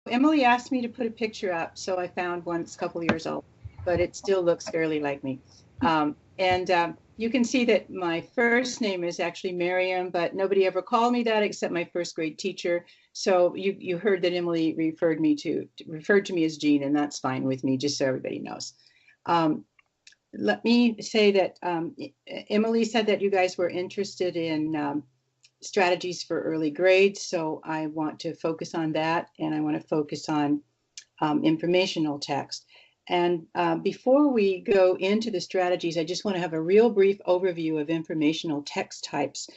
Emily asked me to put a picture up, so I found one that's a couple years old, but it still looks fairly like me. And you can see that my first name is actually Mariam, but nobody ever called me that except my first grade teacher. So you heard that Emily referred to me as Jean, and that's fine with me, just so everybody knows. Let me say that Emily said that you guys were interested in strategies for early grades, so I want to focus on that, and I want to focus on informational text. And before we go into the strategies, I just want to have a real brief overview of informational text types,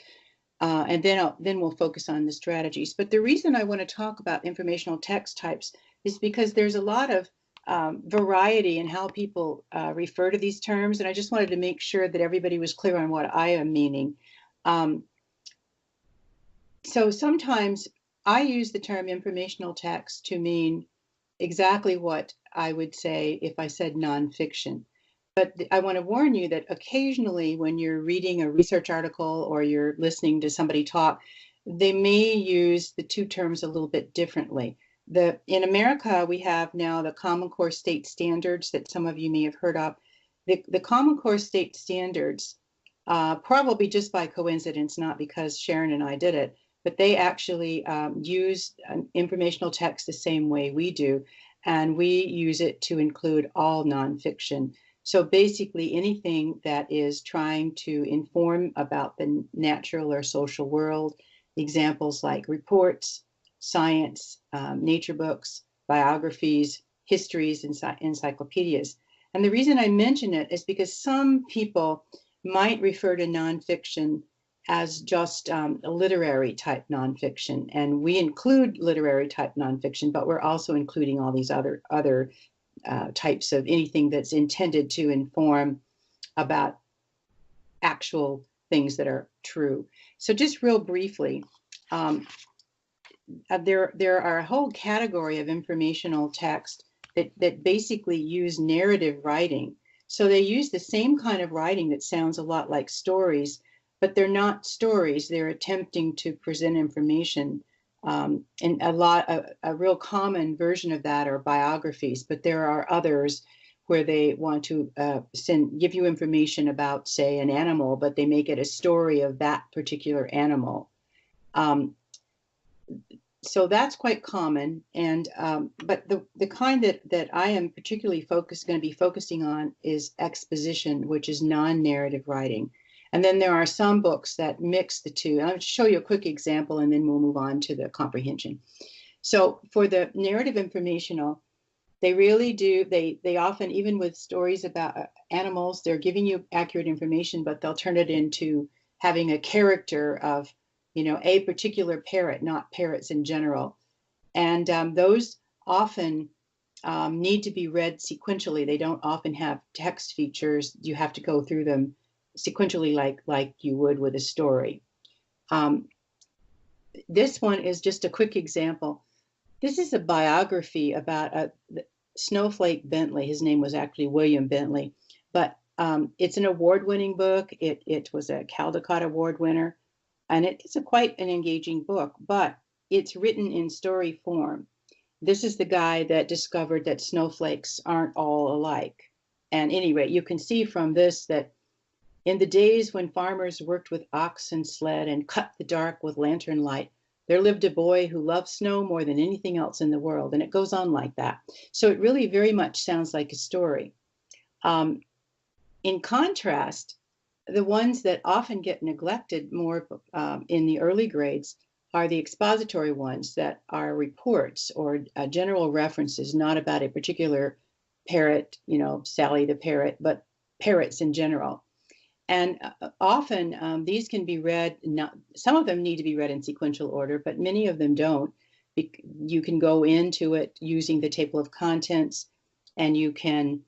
and then we'll focus on the strategies. But the reason I want to talk about informational text types is because there's a lot of variety in how people refer to these terms, and I just wanted to make sure that everybody was clear on what I am meaning. So sometimes I use the term informational text to mean exactly what I would say if I said nonfiction. But I want to warn you that occasionally when you're reading a research article or you're listening to somebody talk, they may use the two terms a little bit differently. In America, we have now the Common Core State Standards that some of you may have heard of. The Common Core State Standards, probably just by coincidence, not because Sharon and I did it, but they actually use informational text the same way we do, and we use it to include all nonfiction. So basically anything that is trying to inform about the natural or social world, examples like reports, science, nature books, biographies, histories, encyclopedias. And the reason I mention it is because some people might refer to nonfiction as just literary type nonfiction, and we include literary type nonfiction, but we're also including all these other types of anything that's intended to inform about actual things that are true. So just real briefly, there are a whole category of informational text that basically use narrative writing. So they use the same kind of writing that sounds a lot like stories, but they're not stories. They're attempting to present information. And a real common version of that are biographies, but there are others where they want to give you information about, say, an animal, but they make it a story of that particular animal. So that's quite common. And but the kind that I am particularly going to be focusing on is exposition, which is non-narrative writing. And then there are some books that mix the two. I'll show you a quick example, and then we'll move on to the comprehension. So for the narrative informational, they really do, they often, even with stories about animals, they're giving you accurate information, but they'll turn it into having a character of, a particular parrot, not parrots in general. And those often need to be read sequentially. They don't often have text features. You have to go through them sequentially like you would with a story. This one is just a quick example. This is a biography about Snowflake Bentley. His name was actually William Bentley, but it's an award-winning book. It was a Caldecott Award winner, and it's quite an engaging book, but it's written in story form. This is the guy that discovered that snowflakes aren't all alike. And anyway, you can see from this that in the days when farmers worked with ox and sled and cut the dark with lantern light, there lived a boy who loved snow more than anything else in the world. And it goes on like that. So it really very much sounds like a story. In contrast, the ones that often get neglected more in the early grades are the expository ones that are reports or general references, not about a particular parrot, Sally the parrot, but parrots in general. And often these can be read, some of them need to be read in sequential order, but many of them don't. You can go into it using the table of contents, and you can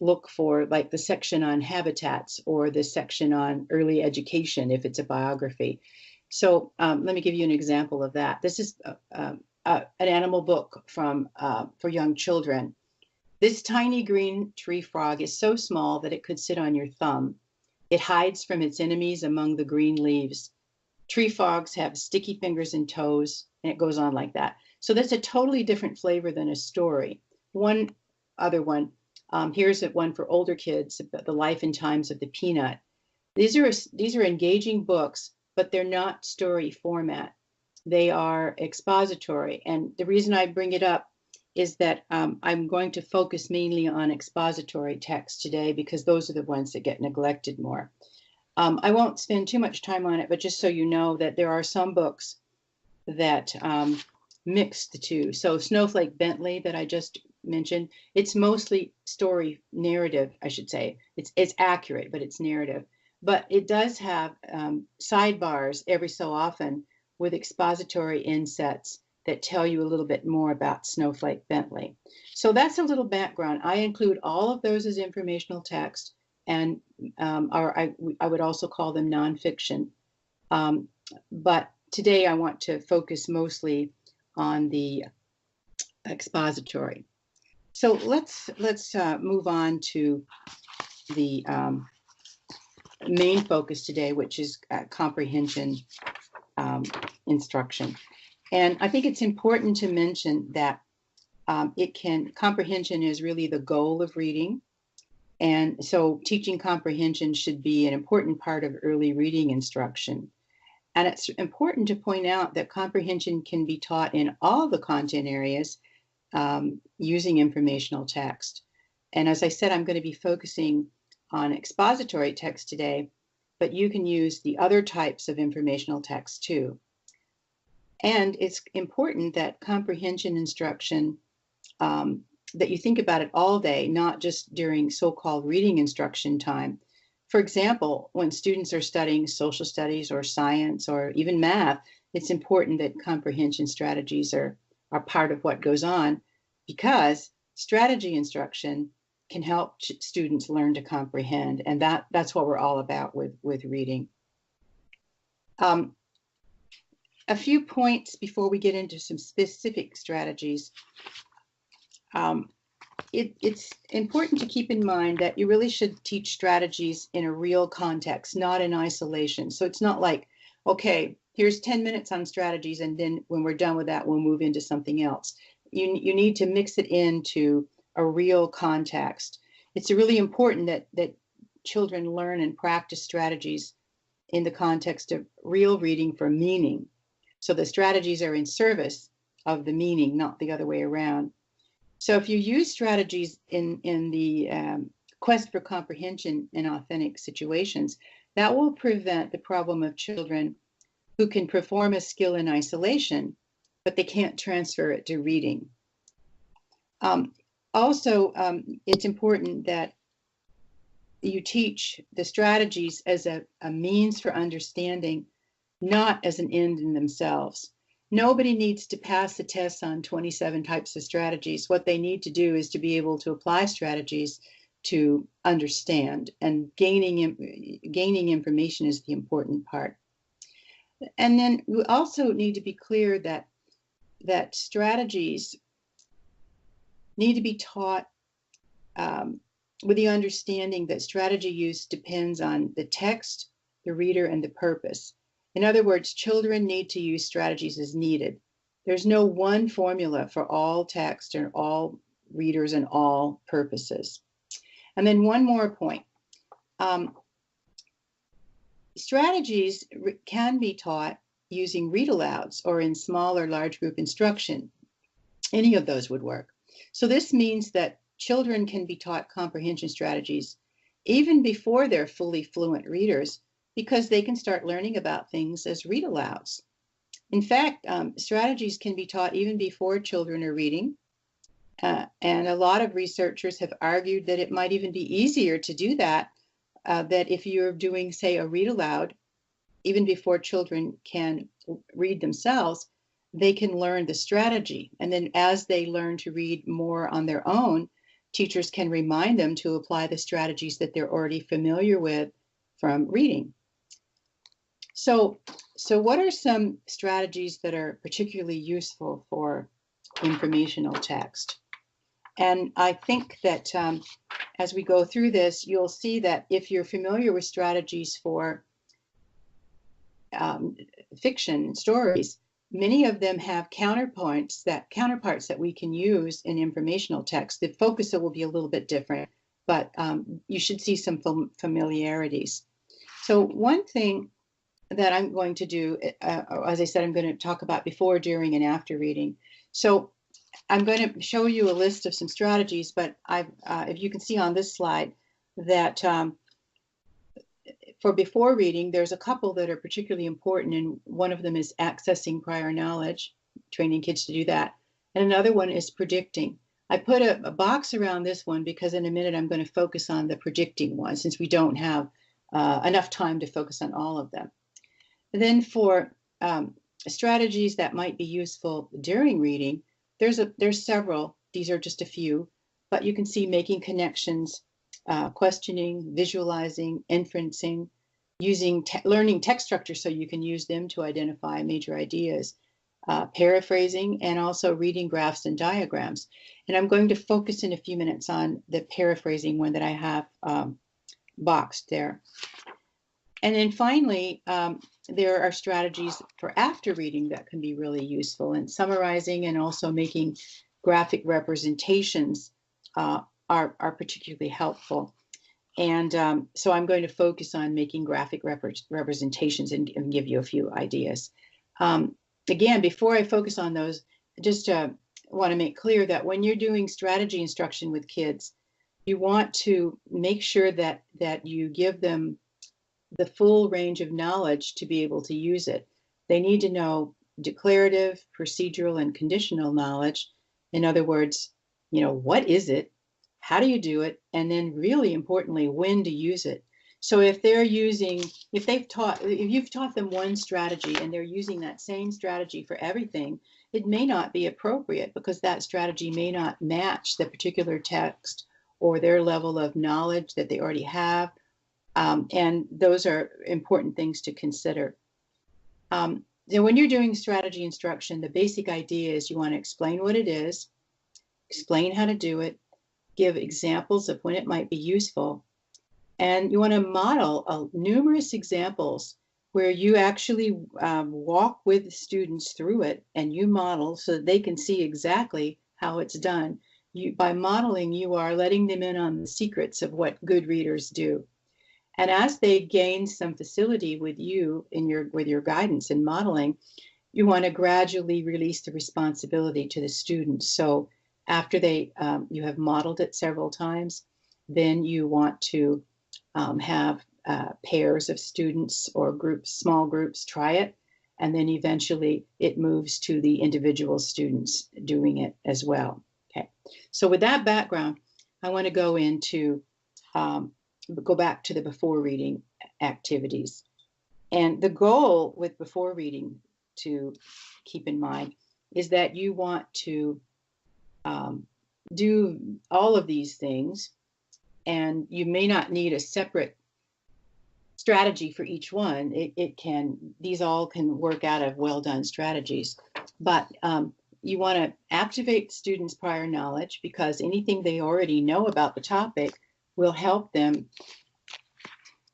look for like the section on habitats or the section on early education if it's a biography. So let me give you an example of that. This is an animal book for young children. This tiny green tree frog is so small that it could sit on your thumb. It hides from its enemies among the green leaves. Tree frogs have sticky fingers and toes. and it goes on like that. So that's a totally different flavor than a story. One other one, here's one for older kids, The Life and Times of the Peanut. These are engaging books, but they're not story format. They are expository. And the reason I bring it up is that I'm going to focus mainly on expository texts today because those are the ones that get neglected more. I won't spend too much time on it, but just so you know that there are some books that mix the two. So Snowflake Bentley that I just mentioned, it's mostly story narrative, I should say. It's accurate, but it's narrative. But it does have sidebars every so often with expository insets that tell you a little bit more about Snowflake Bentley. So that's a little background. I include all of those as informational text, and I would also call them nonfiction. But today I want to focus mostly on the expository. So let's move on to the main focus today, which is comprehension instruction. And I think it's important to mention that comprehension is really the goal of reading. And so teaching comprehension should be an important part of early reading instruction. And it's important to point out that comprehension can be taught in all the content areas using informational text. And as I said, I'm going to be focusing on expository text today, but you can use the other types of informational text too. And it's important that comprehension instruction, that you think about it all day, not just during so-called reading instruction time. For example, when students are studying social studies or science or even math, it's important that comprehension strategies are part of what goes on, because strategy instruction can help students learn to comprehend, and that's what we're all about with reading. A few points before we get into some specific strategies. It's important to keep in mind that you really should teach strategies in a real context, not in isolation. So it's not like, okay, here's 10 minutes on strategies, and then when we're done with that, we'll move into something else. You need to mix it into a real context. It's really important that children learn and practice strategies in the context of real reading for meaning. So the strategies are in service of the meaning, not the other way around. So if you use strategies in the quest for comprehension in authentic situations, that will prevent the problem of children who can perform a skill in isolation, but they can't transfer it to reading. Also, it's important that you teach the strategies as a means for understanding, not as an end in themselves. Nobody needs to pass the tests on 27 types of strategies. What they need to do is to be able to apply strategies to understand, and gaining information is the important part. And then we also need to be clear that strategies need to be taught with the understanding that strategy use depends on the text, the reader, and the purpose. In other words, children need to use strategies as needed. There's no one formula for all text and all readers and all purposes. And then one more point. Strategies can be taught using read-alouds or in small or large group instruction. Any of those would work. So this means that children can be taught comprehension strategies even before they're fully fluent readers, because they can start learning about things as read-alouds. In fact, strategies can be taught even before children are reading. And a lot of researchers have argued that it might even be easier to do that, that if you're doing, say, a read-aloud, even before children can read themselves, they can learn the strategy. And then as they learn to read more on their own, teachers can remind them to apply the strategies that they're already familiar with from reading. So what are some strategies that are particularly useful for informational text? And I think that as we go through this, you'll see that if you're familiar with strategies for fiction stories, many of them have counterparts that we can use in informational text. The focus will be a little bit different, but you should see some familiarities. So one thing that I'm going to do, as I said, I'm going to talk about before, during, and after reading. So I'm going to show you a list of some strategies, but if you can see on this slide that for before reading, there's a couple that are particularly important, and one of them is accessing prior knowledge, training kids to do that, and another one is predicting. I put a box around this one because in a minute I'm going to focus on the predicting one, since we don't have enough time to focus on all of them. And then for strategies that might be useful during reading, there's several. These are just a few, but you can see making connections, questioning, visualizing, inferencing, learning text structure so you can use them to identify major ideas, paraphrasing, and also reading graphs and diagrams. And I'm going to focus in a few minutes on the paraphrasing one that I have boxed there. And then finally, there are strategies for after reading that can be really useful, and summarizing and also making graphic representations are particularly helpful. And so I'm going to focus on making graphic representations and give you a few ideas. Again, before I focus on those, just want to make clear that when you're doing strategy instruction with kids, you want to make sure that you give them the full range of knowledge to be able to use it. They need to know declarative, procedural, and conditional knowledge. In other words, what is it? How do you do it? And then really importantly, when to use it. So if you've taught them one strategy and they're using that same strategy for everything, it may not be appropriate because that strategy may not match the particular text or their level of knowledge that they already have. And those are important things to consider. So when you're doing strategy instruction, the basic idea is you want to explain what it is, explain how to do it, give examples of when it might be useful, and you want to model numerous examples where you actually walk with students through it and you model so that they can see exactly how it's done. By modeling, you are letting them in on the secrets of what good readers do. And as they gain some facility with you with your guidance and modeling, you want to gradually release the responsibility to the students. So after you have modeled it several times, then you want to have pairs of students or small groups try it, and then eventually it moves to the individual students doing it as well. Okay. So with that background, I want to go back to the before reading activities. And the goal with before reading to keep in mind is that you want to do all of these things, and you may not need a separate strategy for each one. These all can work out of well-done strategies, but you want to activate students' prior knowledge because anything they already know about the topic will help them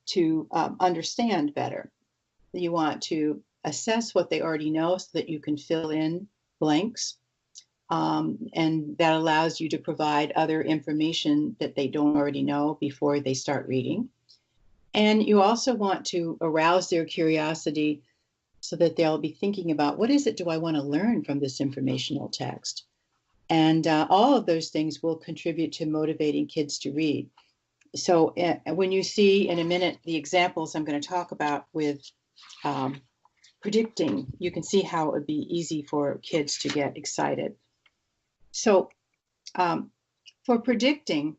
to understand better. You want to assess what they already know so that you can fill in blanks. And that allows you to provide other information that they don't already know before they start reading. And you also want to arouse their curiosity so that they'll be thinking about, what is it do I want to learn from this informational text? And all of those things will contribute to motivating kids to read. So when you see in a minute the examples I'm going to talk about with predicting, you can see how it would be easy for kids to get excited. So for predicting,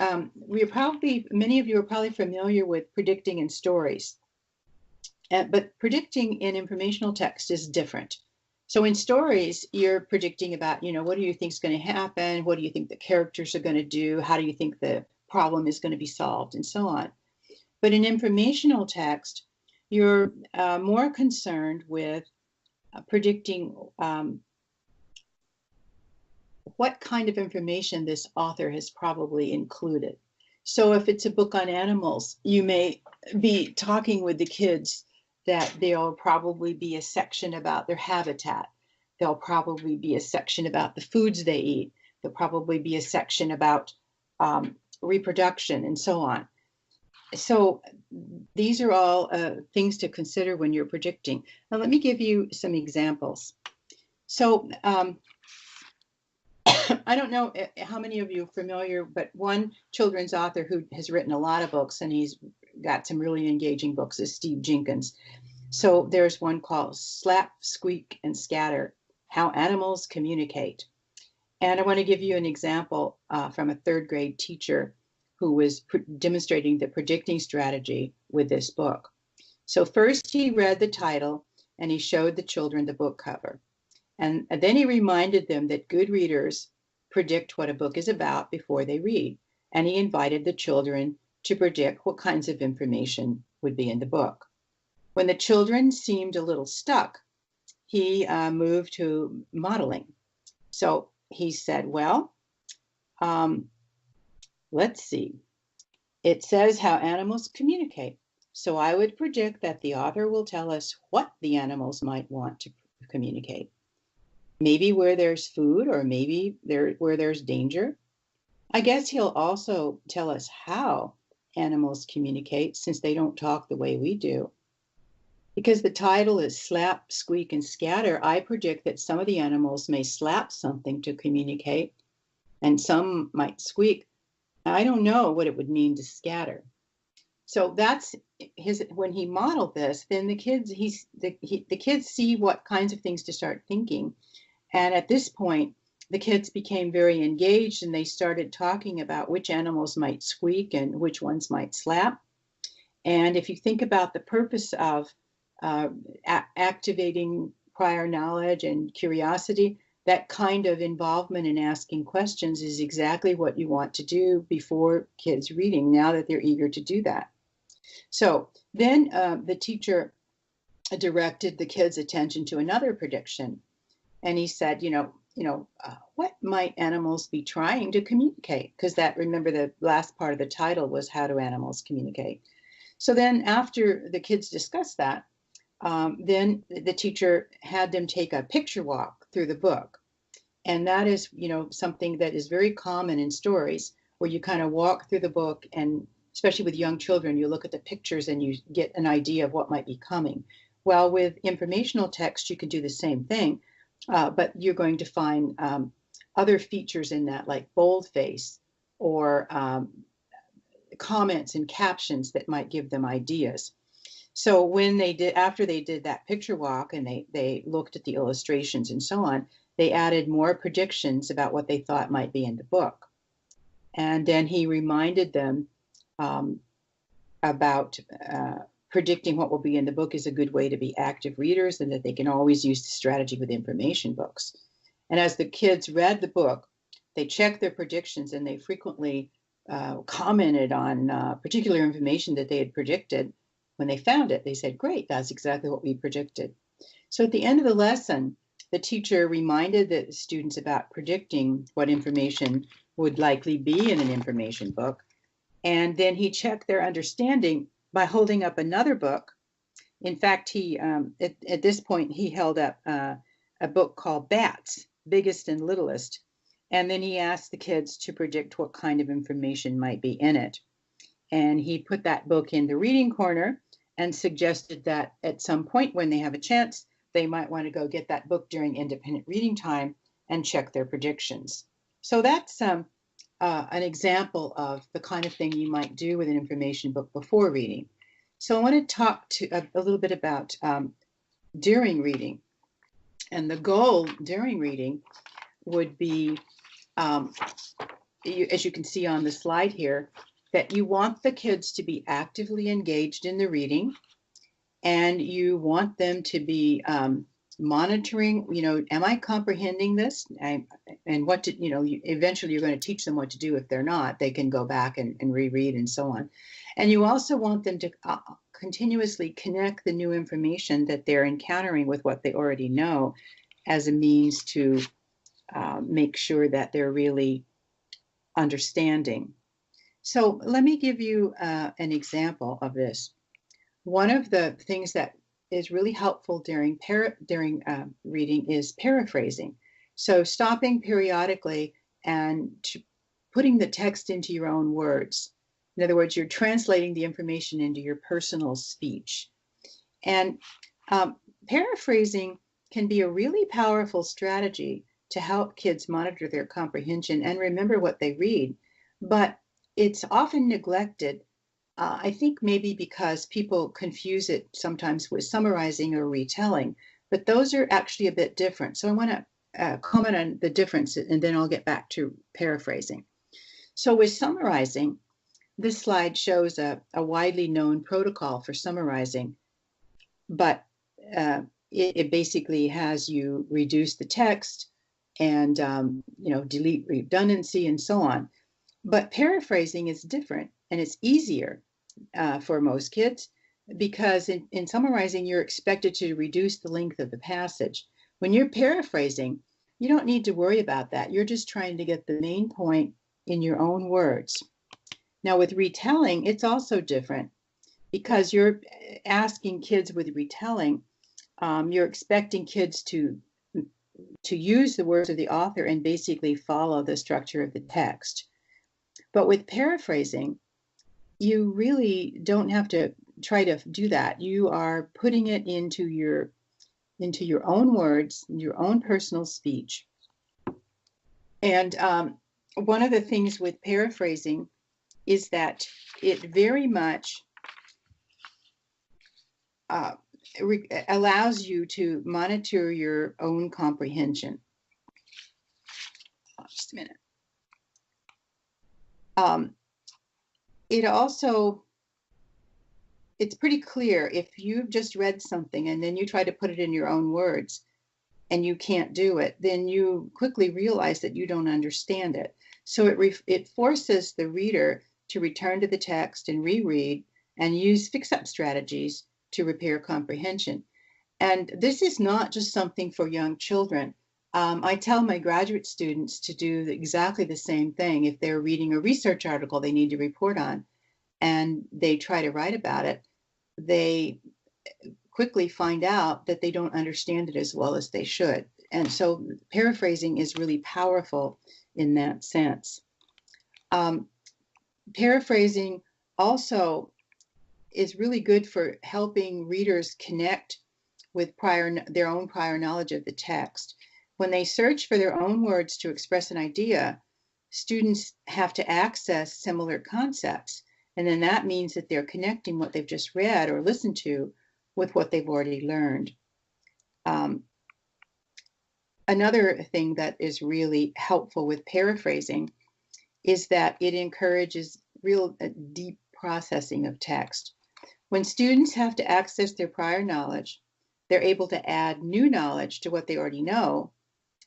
many of you are probably familiar with predicting in stories, but predicting in informational text is different. So in stories, you're predicting about, what do you think is going to happen? What do you think the characters are going to do? How do you think the problem is going to be solved? And so on. But in informational text, you're more concerned with predicting what kind of information this author has probably included. So if it's a book on animals, you may be talking with the kids that there'll probably be a section about their habitat. There'll probably be a section about the foods they eat. There'll probably be a section about reproduction and so on. So these are all things to consider when you're predicting. Now, let me give you some examples. So I don't know how many of you are familiar, but one children's author who has written a lot of books, and he's got some really engaging books, is Steve Jenkins. So there's one called Slap, Squeak, and Scatter, How Animals Communicate. And I want to give you an example from a third grade teacher who was demonstrating the predicting strategy with this book. So first he read the title and he showed the children the book cover. And then he reminded them that good readers predict what a book is about before they read. And he invited the children to predict what kinds of information would be in the book. When the children seemed a little stuck, he moved to modeling. So he said, well, let's see. It says how animals communicate. So I would predict that the author will tell us what the animals might want to communicate. Maybe where there's food, or maybe where there's danger. I guess he'll also tell us how animals communicate, since they don't talk the way we do. Because the title is Slap, Squeak, and Scatter, I predict that some of the animals may slap something to communicate, and some might squeak. I don't know what it would mean to scatter. So that's when he modeled this, then the kids see what kinds of things to start thinking. And at this point, the kids became very engaged, and they started talking about which animals might squeak and which ones might slap. And if you think about the purpose of activating prior knowledge and curiosity, that kind of involvement in asking questions is exactly what you want to do before kids reading, now that they're eager to do that. So then the teacher directed the kids' attention to another prediction. And he said, what might animals be trying to communicate? Because remember, the last part of the title was How Do Animals Communicate? So then after the kids discussed that, then the teacher had them take a picture walk through the book. And that is, something that is very common in stories, where you kind of walk through the book, and especially with young children, you look at the pictures and you get an idea of what might be coming. Well, with informational text, you can do the same thing, but you're going to find other features in that, like boldface or comments and captions that might give them ideas. So when after they did that picture walk and they looked at the illustrations and so on, they added more predictions about what they thought might be in the book. And then he reminded them about predicting what will be in the book is a good way to be active readers, and that they can always use the strategy with information books. And as the kids read the book, they checked their predictions, and they frequently commented on particular information that they had predicted. When they found it, they said, great, that's exactly what we predicted. So at the end of the lesson, the teacher reminded the students about predicting what information would likely be in an information book. And then he checked their understanding by holding up another book. In fact, he at this point, he held up a book called Bats, Biggest and Littlest. And then he asked the kids to predict what kind of information might be in it. And he put that book in the reading corner and suggested that at some point when they have a chance, they might want to go get that book during independent reading time and check their predictions. So that's an example of the kind of thing you might do with an information book before reading. So I want to talk a little bit about during reading. And the goal during reading would be, as you can see on the slide here, that you want the kids to be actively engaged in the reading, and you want them to be monitoring, am I comprehending this? And what to, eventually you're going to teach them what to do. If they're not, they can go back and reread and so on. And you also want them to continuously connect the new information that they're encountering with what they already know, as a means to make sure that they're really understanding. So let me give you an example of this. One of the things that is really helpful during reading is paraphrasing. So stopping periodically and putting the text into your own words. In other words, you're translating the information into your personal speech. And paraphrasing can be a really powerful strategy to help kids monitor their comprehension and remember what they read. But it's often neglected. I think maybe because people confuse it sometimes with summarizing or retelling, but those are actually a bit different. So I want to comment on the difference, and then I'll get back to paraphrasing. So with summarizing, this slide shows a widely known protocol for summarizing, but it basically has you reduce the text and delete redundancy and so on. But paraphrasing is different, and it's easier for most kids, because in summarizing, you're expected to reduce the length of the passage. When you're paraphrasing, you don't need to worry about that. You're just trying to get the main point in your own words. Now, with retelling, it's also different, because you're asking kids with retelling, you're expecting kids to use the words of the author and basically follow the structure of the text. But with paraphrasing, you really don't have to try to do that. You are putting it into your own words, your own personal speech. And one of the things with paraphrasing is that it very much allows you to monitor your own comprehension. Just a minute. It's pretty clear if you've just read something and then you try to put it in your own words and you can't do it, then you quickly realize that you don't understand it. So it forces the reader to return to the text and reread and use fix-up strategies to repair comprehension. And this is not just something for young children. I tell my graduate students to do exactly the same thing. If they're reading a research article they need to report on and they try to write about it, they quickly find out that they don't understand it as well as they should. And so paraphrasing is really powerful in that sense. Paraphrasing also is really good for helping readers connect with their own prior knowledge of the text. When they search for their own words to express an idea, students have to access similar concepts. And then that means that they're connecting what they've just read or listened to with what they've already learned. Another thing that is really helpful with paraphrasing is that it encourages real deep processing of text. When students have to access their prior knowledge, they're able to add new knowledge to what they already know,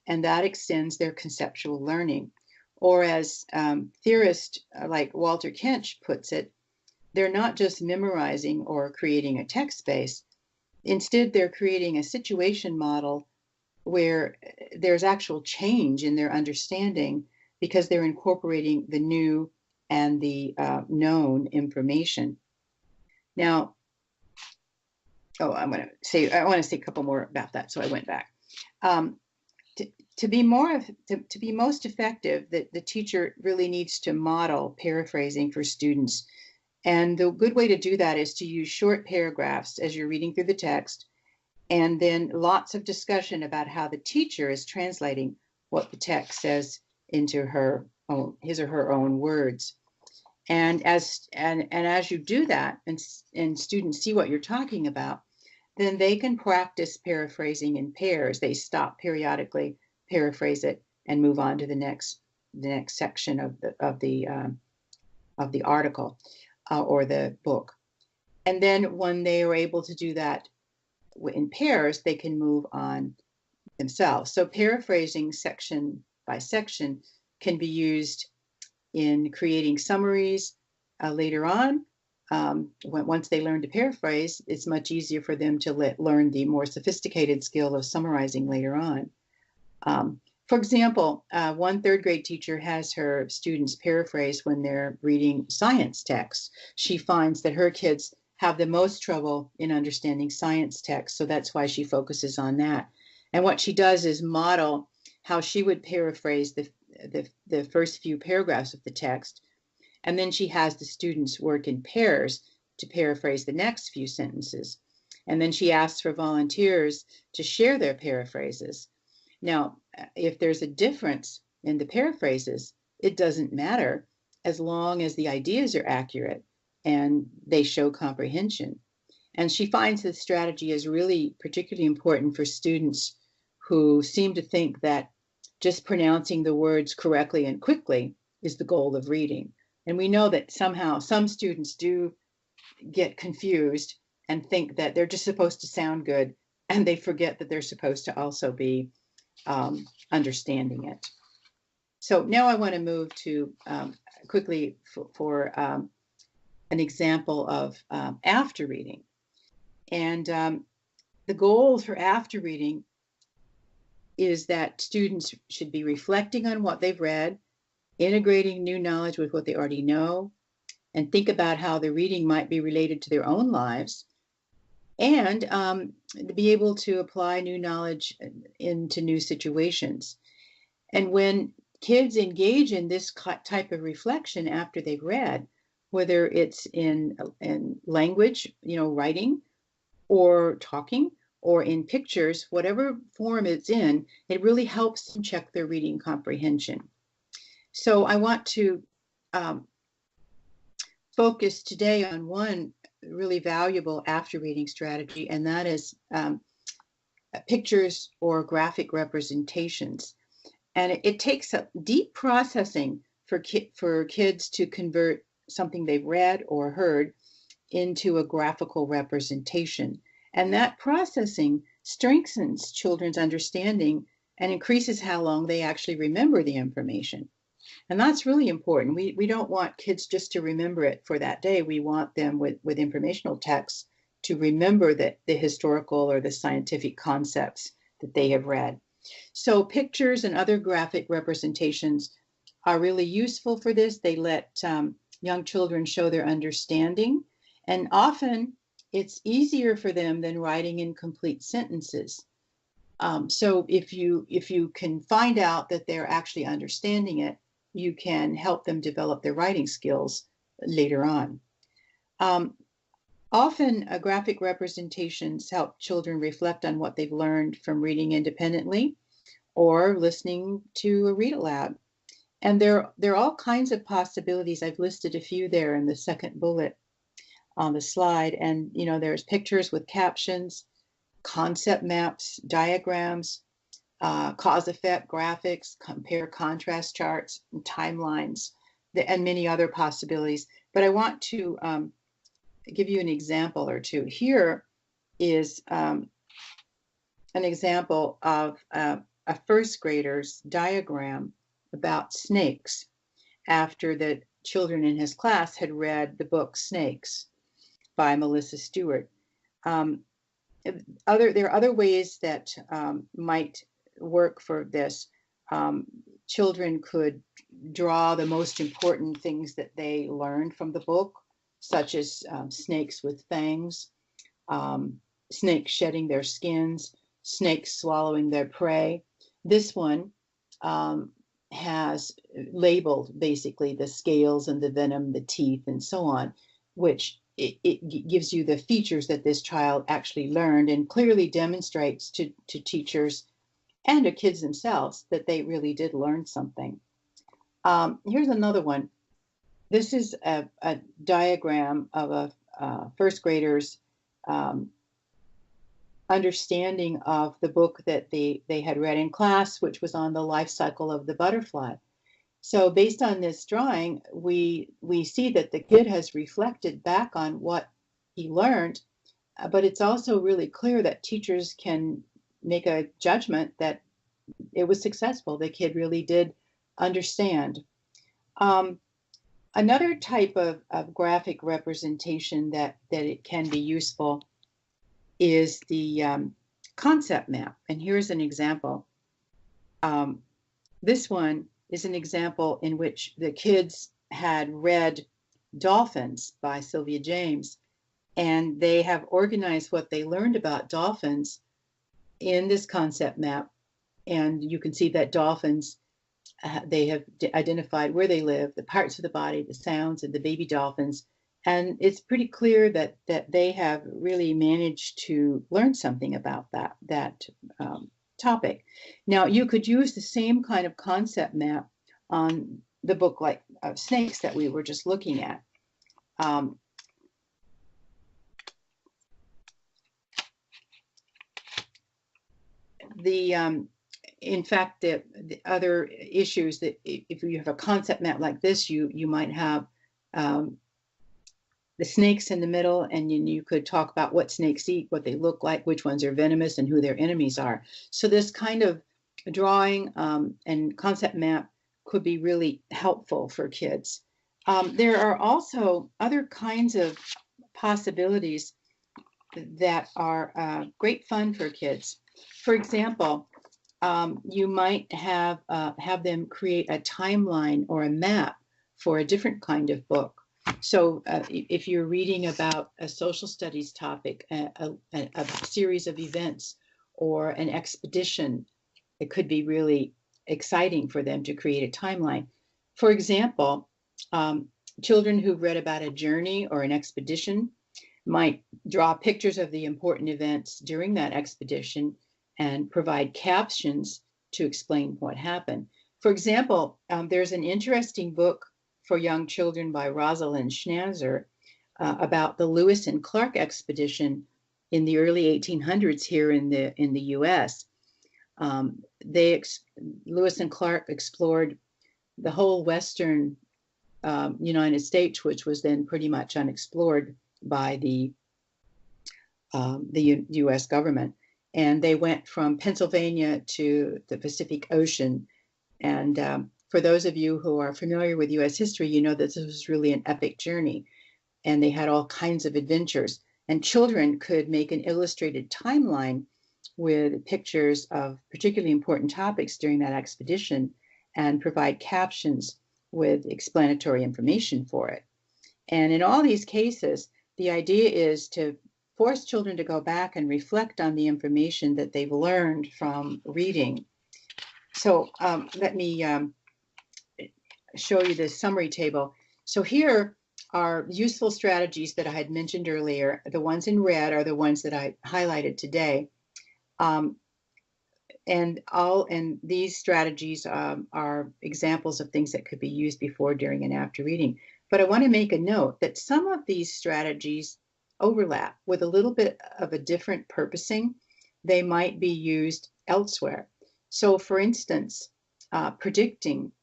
and that extends their conceptual learning. Or as theorists like Walter Kench puts it, they're not just memorizing or creating a text base. Instead, they're creating a situation model where there's actual change in their understanding because they're incorporating the new and the known information. Now, I want to say a couple more about that, so I went back. To be most effective, the teacher really needs to model paraphrasing for students. And the good way to do that is to use short paragraphs as you're reading through the text, and then lots of discussion about how the teacher is translating what the text says into his or her own words. And as you do that, and students see what you're talking about, then they can practice paraphrasing in pairs. They stop periodically, paraphrase it, and move on to the next section of the article or the book. And then when they are able to do that in pairs, they can move on themselves. So paraphrasing section by section can be used in creating summaries later on. Once they learn to paraphrase, it's much easier for them to learn the more sophisticated skill of summarizing later on. For example, one third grade teacher has her students paraphrase when they're reading science texts. She finds that her kids have the most trouble in understanding science text. So that's why she focuses on that. And what she does is model how she would paraphrase the first few paragraphs of the text. And then she has the students work in pairs to paraphrase the next few sentences. And then she asks for volunteers to share their paraphrases. Now, if there's a difference in the paraphrases, it doesn't matter as long as the ideas are accurate and they show comprehension. And she finds this strategy is really particularly important for students who seem to think that just pronouncing the words correctly and quickly is the goal of reading. And we know that somehow some students do get confused and think that they're just supposed to sound good, and they forget that they're supposed to also be understanding it. So now I want to move to quickly for an example of after reading. And the goal for after reading is that students should be reflecting on what they've read, integrating new knowledge with what they already know, and think about how the reading might be related to their own lives, and be able to apply new knowledge into new situations. And when kids engage in this type of reflection after they've read, whether it's in language, writing or talking, or in pictures, whatever form it's in, it really helps them check their reading comprehension. So I want to focus today on one really valuable after reading strategy, and that is pictures or graphic representations. And it takes a deep processing for kids to convert something they've read or heard into a graphical representation. And that processing strengthens children's understanding and increases how long they actually remember the information. And that's really important. We don't want kids just to remember it for that day. We want them with informational texts to remember the historical or the scientific concepts that they have read. So pictures and other graphic representations are really useful for this. They let young children show their understanding, and often it's easier for them than writing in complete sentences. So if you can find out that they're actually understanding it, you can help them develop their writing skills later on. Often graphic representations help children reflect on what they've learned from reading independently or listening to a read aloud. And there are all kinds of possibilities. I've listed a few there in the second bullet on the slide. And there's pictures with captions, concept maps, diagrams, cause-effect graphics, compare contrast charts, and timelines, and many other possibilities. But I want to give you an example or two. Here is an example of a first grader's diagram about snakes after the children in his class had read the book Snakes by Melissa Stewart. There are other ways that might work for this. Children could draw the most important things that they learned from the book, such as snakes with fangs, snakes shedding their skins, snakes swallowing their prey. This one has labeled basically the scales and the venom, the teeth, and so on, which it gives you the features that this child actually learned and clearly demonstrates to teachers and to kids themselves that they really did learn something. Here's another one. This is a diagram of a first grader's understanding of the book that they had read in class, which was on the life cycle of the butterfly. So based on this drawing, we see that the kid has reflected back on what he learned, but it's also really clear that teachers can make a judgment that it was successful. The kid really did understand. Another type of graphic representation that it can be useful is the concept map. And here's an example. This one is an example in which the kids had read Dolphins by Sylvia James, and they have organized what they learned about dolphins in this concept map. And you can see that dolphins, they have identified where they live, the parts of the body, the sounds, and the baby dolphins. And it's pretty clear that they have really managed to learn something about that topic. Now, you could use the same kind of concept map on the book like snakes that we were just looking at. In fact, the other issues that if you have a concept map like this, you might have the snakes in the middle, and you could talk about what snakes eat, what they look like, which ones are venomous, and who their enemies are. So this kind of drawing and concept map could be really helpful for kids. There are also other kinds of possibilities that are great fun for kids. For example, you might have them create a timeline or a map for a different kind of book. So if you're reading about a social studies topic, a series of events, or an expedition, it could be really exciting for them to create a timeline. For example, children who've read about a journey or an expedition might draw pictures of the important events during that expedition and provide captions to explain what happened. For example, there's an interesting book for young children by Rosalind Schnatzer about the Lewis and Clark expedition in the early 1800s here in the U.S. Lewis and Clark explored the whole western United States, which was then pretty much unexplored by the U.S. government. And they went from Pennsylvania to the Pacific Ocean. And for those of you who are familiar with U.S. history, you know that this was really an epic journey. And they had all kinds of adventures. And children could make an illustrated timeline with pictures of particularly important topics during that expedition and provide captions with explanatory information for it. And in all these cases, the idea is to force children to go back and reflect on the information that they've learned from reading. So let me show you this summary table. So here are useful strategies that I had mentioned earlier. The ones in red are the ones that I highlighted today. And these strategies are examples of things that could be used before, during, and after reading. But I want to make a note that some of these strategies overlap with a little bit of a different purposing. They might be used elsewhere. So for instance, predicting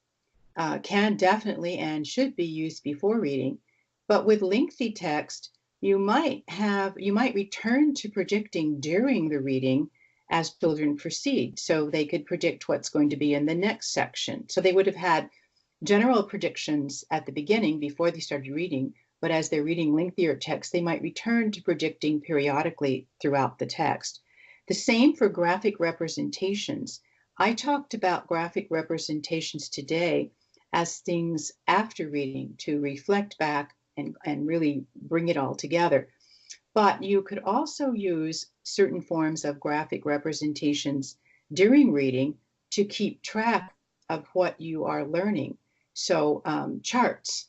can definitely and should be used before reading, but with lengthy text, you might return to predicting during the reading as children proceed. So they could predict what's going to be in the next section. So they would have had general predictions at the beginning before they started reading, but as they're reading lengthier text, they might return to predicting periodically throughout the text. The same for graphic representations. I talked about graphic representations today as things after reading to reflect back and really bring it all together. But you could also use certain forms of graphic representations during reading to keep track of what you are learning. So charts,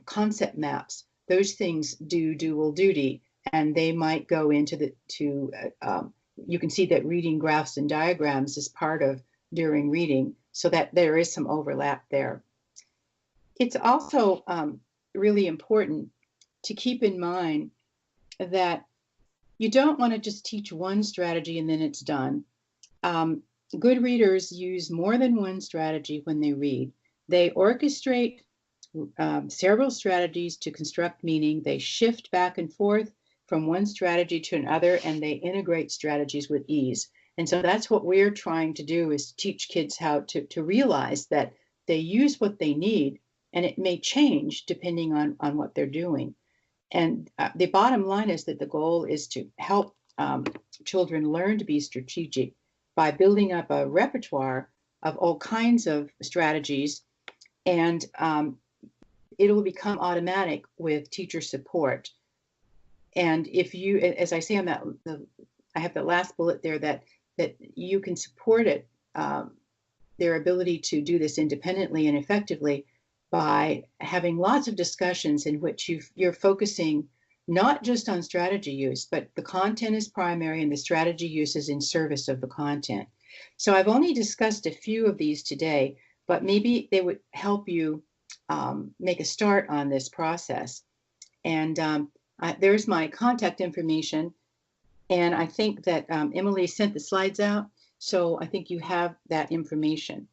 concept maps, those things do dual duty, and they might go into you can see that reading graphs and diagrams is part of during reading, so that there is some overlap there. It's also really important to keep in mind that you don't want to just teach one strategy and then it's done. Good readers use more than one strategy when they read. They orchestrate several strategies to construct meaning. They shift back and forth from one strategy to another, and they integrate strategies with ease. And so that's what we're trying to do, is teach kids how to realize that they use what they need, and it may change depending on what they're doing. And the bottom line is that the goal is to help children learn to be strategic by building up a repertoire of all kinds of strategies, and it'll become automatic with teacher support. And if you, as I say on that, I have the last bullet there, that you can support it, their ability to do this independently and effectively by having lots of discussions in which you're focusing not just on strategy use, but the content is primary and the strategy use is in service of the content. So I've only discussed a few of these today, but maybe they would help you make a start on this process. And there's my contact information. And I think that Emily sent the slides out, so I think you have that information.